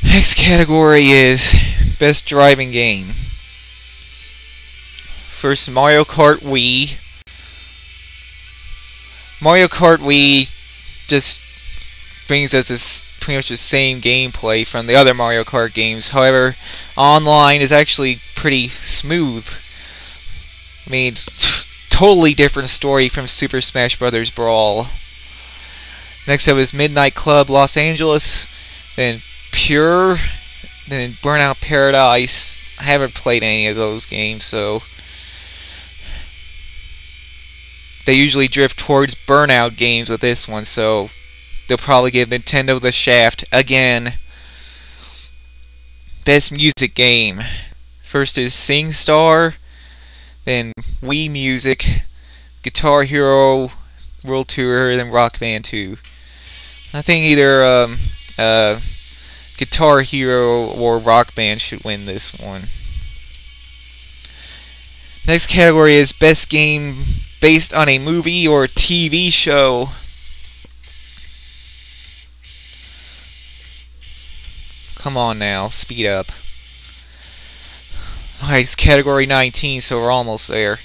Next category is Best Driving Game. First, Mario Kart Wii. Mario Kart Wii just brings us this pretty much the same gameplay from the other Mario Kart games. However, online is actually pretty smooth. I mean, totally different story from Super Smash Bros. Brawl. Next up is Midnight Club Los Angeles, then Pure, then Burnout Paradise. I haven't played any of those games, so they usually drift towards Burnout games with this one, so they'll probably give Nintendo the shaft again. Best Music Game. First is SingStar, then Wii Music, Guitar Hero World Tour, then Rock Band 2. I think either Guitar Hero or Rock Band should win this one. Next category is Best Game Based on a Movie or TV Show. Come on now, speed up. Alright, it's category 19, so we're almost there.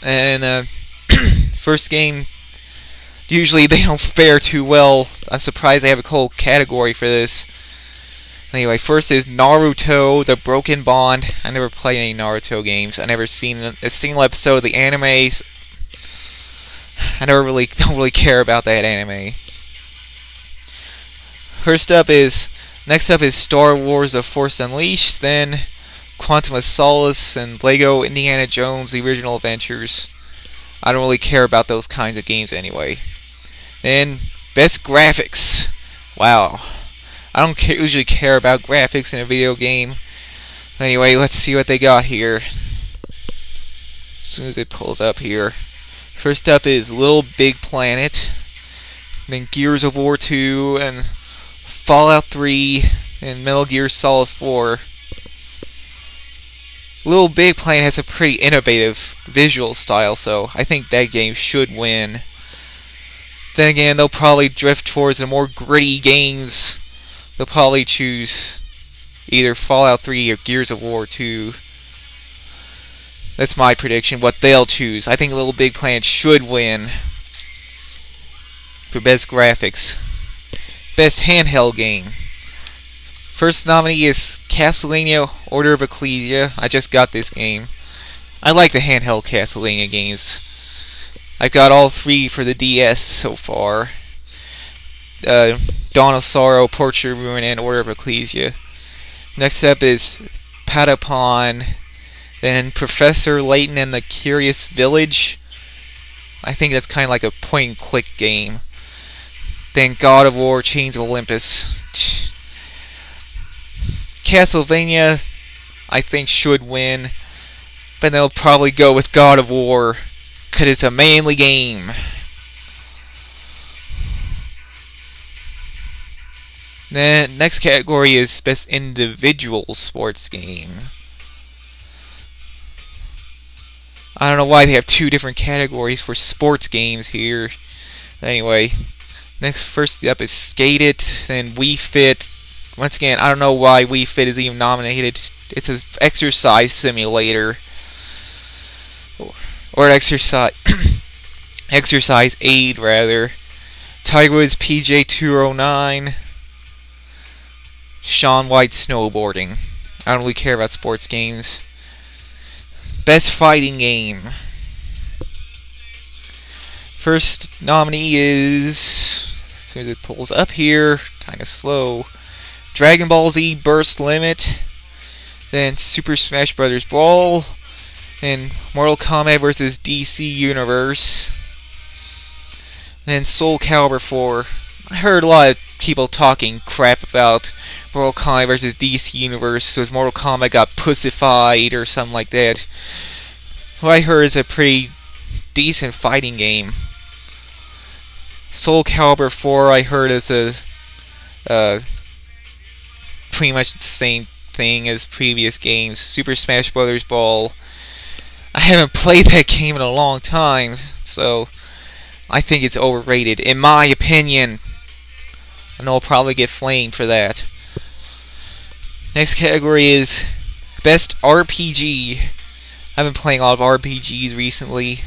And first game, usually they don't fare too well. I'm surprised they have a whole category for this. Anyway, first is Naruto: The Broken Bond. I never played any Naruto games. I never seen a single episode of the anime. I don't really care about that anime. Next up is Star Wars: The Force Unleashed, then Quantum of Solace and Lego Indiana Jones: The Original Adventures. I don't really care about those kinds of games anyway. Then Best Graphics. Wow. I don't usually care about graphics in a video game. Anyway, let's see what they got here. As soon as it pulls up here. First up is Little Big Planet, then Gears of War 2, and Fallout 3, and Metal Gear Solid 4. Little Big Planet has a pretty innovative visual style, so I think that game should win. Then again, they'll probably drift towards the more gritty games. They'll probably choose either Fallout 3 or Gears of War 2. That's my prediction, what they'll choose. I think Little Big Planet should win for Best Graphics. Best Handheld Game. First nominee is Castlevania Order of Ecclesia. I just got this game. I like the handheld Castlevania games. I've got all three for the DS so far. Dawn of Sorrow, Portrait of Ruin, and Order of Ecclesia. Next up is Patapon, then Professor Layton and the Curious Village. I think that's kind of like a point-and-click game. Then God of War, Chains of Olympus. Castlevania, I think, should win, but they'll probably go with God of War, because it's a manly game. Then next category is Best Individual Sports Game. I don't know why they have two different categories for sports games here. Anyway, first up is Skate It, then Wii Fit. Once again, I don't know why Wii Fit is even nominated. It's an exercise simulator. Or exercise exercise aid, rather. Tiger Woods PJ 209. Shaun White Snowboarding. I don't really care about sports games. Best Fighting Game. First nominee is, as soon as it pulls up here, kind of slow, Dragon Ball Z Burst Limit, then Super Smash Bros. Brawl, then Mortal Kombat vs. DC Universe, then Soul Calibur 4. I heard a lot of people talking crap about Mortal Kombat vs. DC Universe because Mortal Kombat got pussified or something like that. What I heard is a pretty decent fighting game. Soul Calibur 4 I heard is a pretty much the same thing as previous games. Super Smash Bros. Brawl, I haven't played that game in a long time, so I think it's overrated, in my opinion. I know I'll probably get flamed for that. Next category is Best RPG. I've been playing a lot of RPGs recently.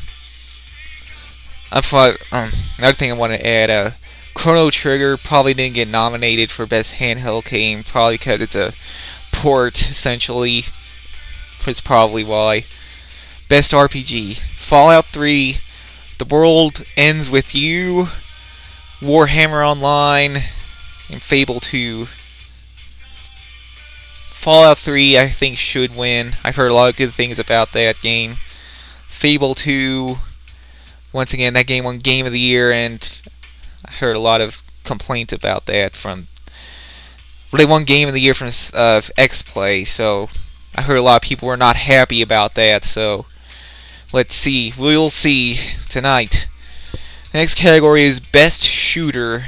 Another thing I want to add, Chrono Trigger probably didn't get nominated for Best Handheld Game, probably because it's a port, essentially. That's probably why. Best RPG. Fallout 3, The World Ends With You, Warhammer Online, and Fable 2. Fallout 3 I think should win. I've heard a lot of good things about that game. Fable 2, once again, that game won Game of the Year, and I heard a lot of complaints about that from... Well, they won Game of the Year from X-Play, so I heard a lot of people were not happy about that, so let's see. We'll see tonight. Next category is Best Shooter.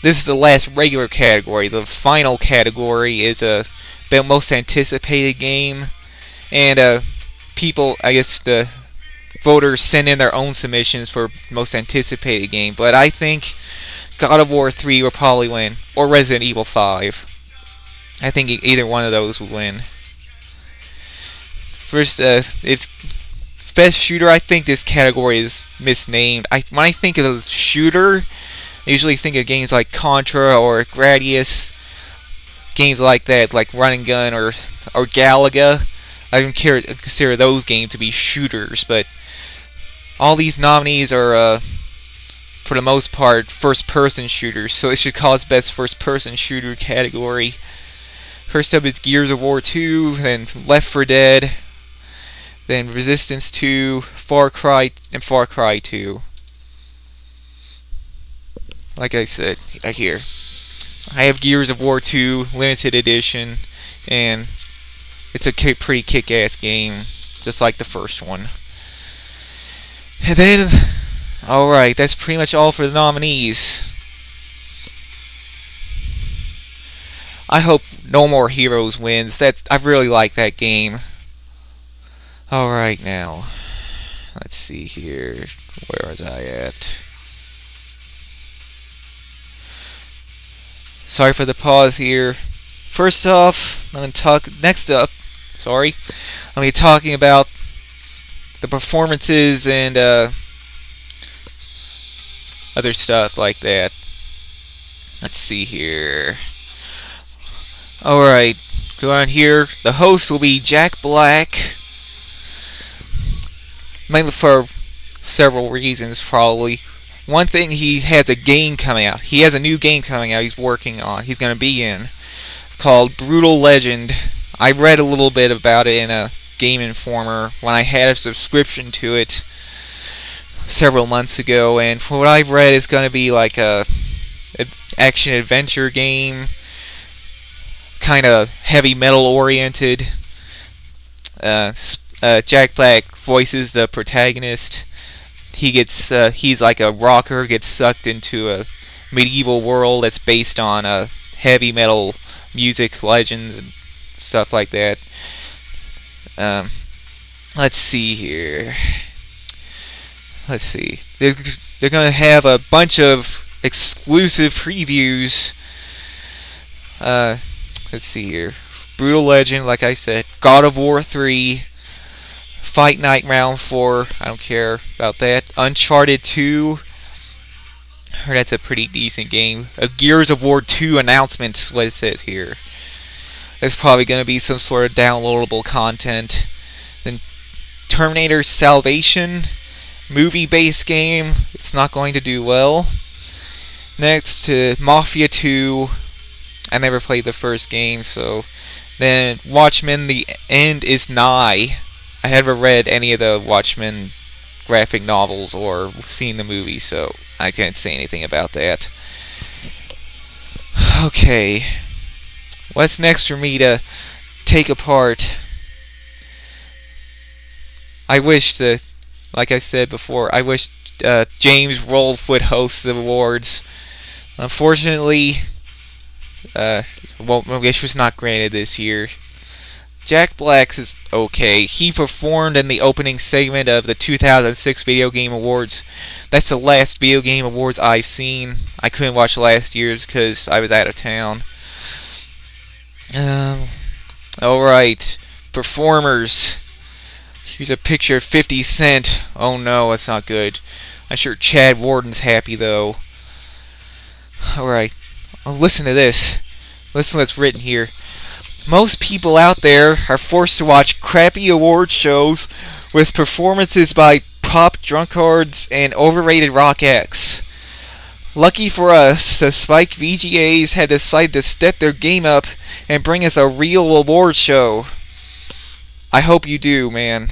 This is the last regular category. The final category is the most anticipated game, and people, I guess the voters send in their own submissions for most anticipated game, but I think God of War 3 will probably win, or Resident Evil 5. I think either one of those will win. First, it's Best Shooter. I think this category is misnamed. When I think of shooter, I usually think of games like Contra or Gradius, games like that, like Run and Gun or Galaga. I don't consider those games to be shooters, but all these nominees are, for the most part, first-person shooters, so it should call its Best First-Person Shooter category. First up is Gears of War 2, then Left 4 Dead, then Resistance 2, Far Cry, and Far Cry 2. Like I said, here, I have Gears of War 2 Limited Edition, and it's a pretty kick-ass game, just like the first one. And then, alright, that's pretty much all for the nominees. I hope No More Heroes wins. I really like that game. Alright, now, let's see here. Where was I at? Sorry for the pause here. First off, I'm going to talk. Next up, I'm going to be talking about the performances and other stuff like that. Let's see here. Alright, go on here. The host will be Jack Black. Mainly for several reasons, probably. One thing, he has a game coming out. He has a new game coming out he's working on. He's going to be in. It's called Brutal Legend. I read a little bit about it in a Game Informer when I had a subscription to it several months ago, and from what I've read, it's going to be like a action-adventure game, kind of heavy metal oriented. Jack Black voices the protagonist. He's like a rocker, gets sucked into a medieval world that's based on heavy metal music legends and stuff like that. Let's see here. Let's see. They're going to have a bunch of exclusive previews. Let's see here. Brutal Legend, like I said. God of War 3. Fight Night Round 4. I don't care about that. Uncharted 2. I heard that's a pretty decent game. A Gears of War 2 announcement, what it says here. There's probably going to be some sort of downloadable content. Then Terminator Salvation. Movie-based game. It's not going to do well. Next to Mafia 2. I never played the first game, so... Then Watchmen, The End Is Nigh. I haven't read any of the Watchmen graphic novels or seen the movie, so I can't say anything about that. Okay. What's next for me to take apart? I wish that, like I said before, I wish James Rolfe would host the awards. Unfortunately, wish was not granted this year. Jack Black's is okay. He performed in the opening segment of the 2006 Video Game Awards. That's the last Video Game Awards I've seen. I couldn't watch last year's because I was out of town. Alright. Performers. Here's a picture of 50 Cent. Oh no, that's not good. I'm sure Chad Warden's happy though. Alright. Oh, listen to this. Listen to what's written here. Most people out there are forced to watch crappy award shows with performances by pop drunkards and overrated rock acts. Lucky for us, the Spike VGAs had decided to step their game up and bring us a real award show. I hope you do, man.